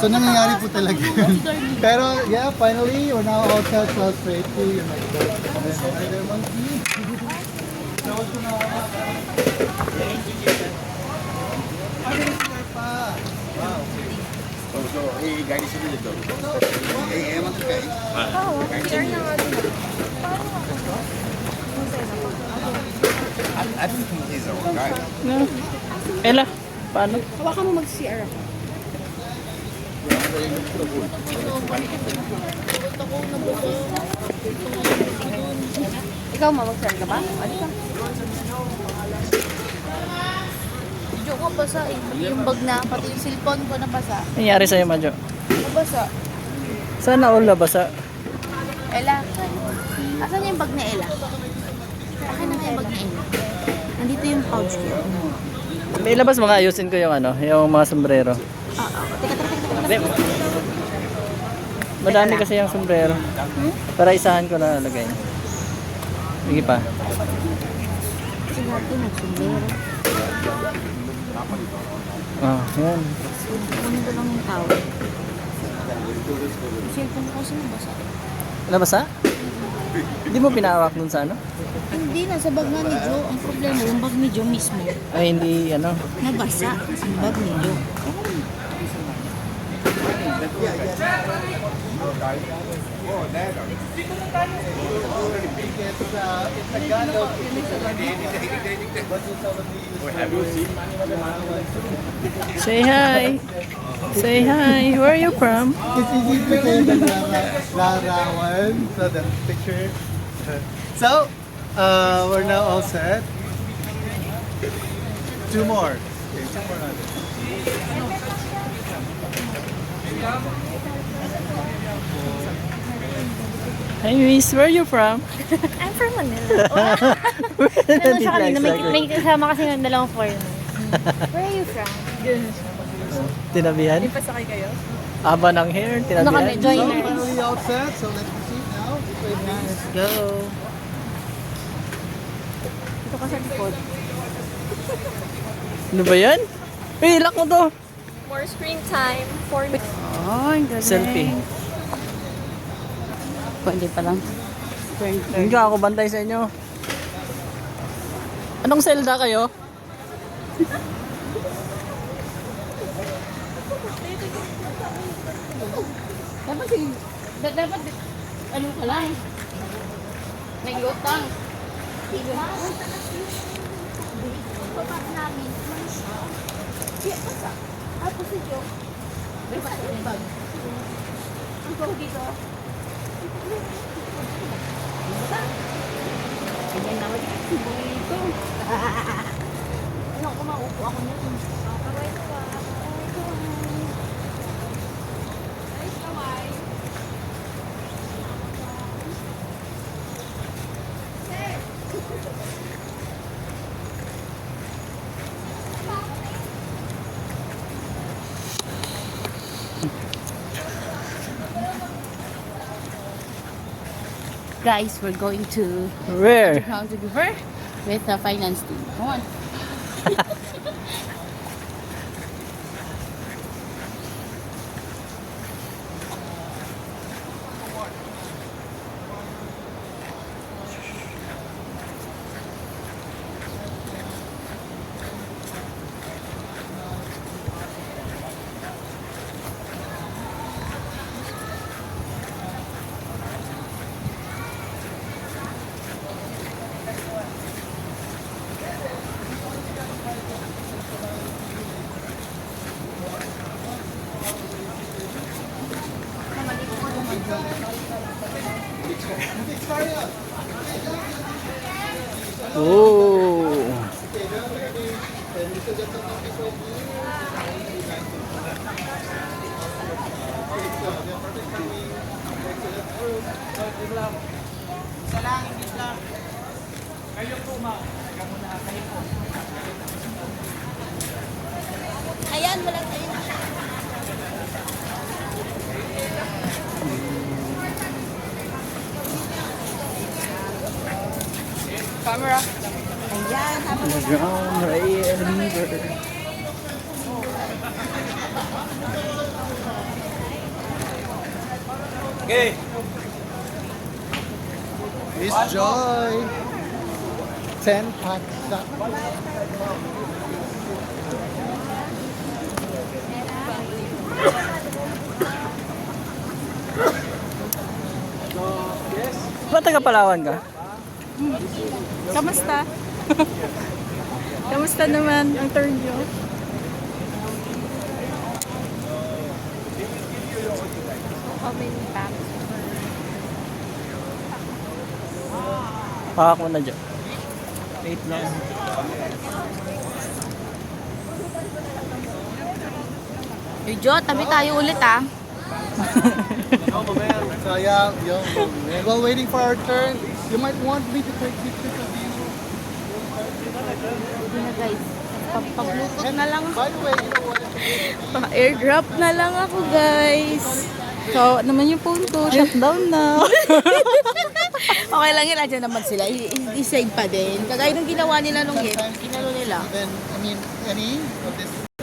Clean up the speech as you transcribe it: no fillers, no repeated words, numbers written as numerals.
So, nangyayari po talaga yun. Pero, yeah, finally, we're now all set. So, straight to your next destination. Either monkey. Close to now. Wow. So, guide sa dito. Ewan ka guys. CR na nga din. I don't think he's a guy. No. Ella, paano? Hawakan mo mag-CR ako. Ikaw mag-CR ka ba? Ano ka? Video ko basa eh. Yung bag na, pati yung cellphone ko nabasa. Nangyari sa'yo, Madjo? Nabasa. Sana all basa. Ella. Asan yung bag na Ella? Akin na nga yung bag na Ella. Nandito yung pouch ko. May ilabas mga ayusin ko yung ano, yung mga sombrero. Hindi. Madami kasi yung sombrero. Para isahan ko na lagay. Sige pa. Kasi natin nagsumero. Ah, yan. Kunin ko lang yung towel. Yung cellphone ko kasi nabasa. Nabasa? Hindi mo pinahawak dun sa ano? Hindi, nasa bag nga ni Joe. Ang problema, yung bag ni Joe mismo. Ay, hindi ano. Nabasa yung bag ni Joe. Say hi. Say hi. Where are you from? It's easy to say the Larawan. So, the picture. So, we're now all set. Two more. Okay, two more others. Hi, Miss. Where are you from? I'm from Manila. Ano siya kanina, may kasama kasi ng dalawang foreigner. Where are you from? Tinabihan? Pasakay kayo? Aba ng hair, Ano kami, tinabihan. So, joiners. finally all set. So, let's proceed now. This way now. Let's go. Ito ka sa likod. Ano ba yan? Eh, lock mo to. More screen time for me. Oh, ang galing. Selfie. Pwede pa lang. Hindi ka ako bantay sa inyo. Anong Zelda kayo? Dapat, ano ka lang? Nag-utang. Papak namin. Ako si Joe. Dapat yung bag. Ikaw dito. Ayan naman yung ito. Ano ko maupo ako niya. Kaway ko ba? Guys, we're going to Where? Crown River with the finance team. Come on. Oh. Ayan, wala tayo. Camera. Ayan, habang Underground Rail River. Okay. Miss Joy. 10 packs. Ba't taga Palawan ka? Kamusta? Kamusta naman ang turn nyo? How many packs? Pakak mo na dyan. Jo, tabi tayo ulit ah. So yeah, while waiting for our turn, you might want me to take pictures of you. Hindi na guys. Pag-bluetooth na lang. By the way, you know what? Pa-airdrop na lang ako guys. So, naman yung phone ko. Shutdown na. Okay lang yun. Andiyan naman sila. I-save pa din. Kagaya nung ginawa nila nung gift. Kinalo nila. Then, I mean, any of this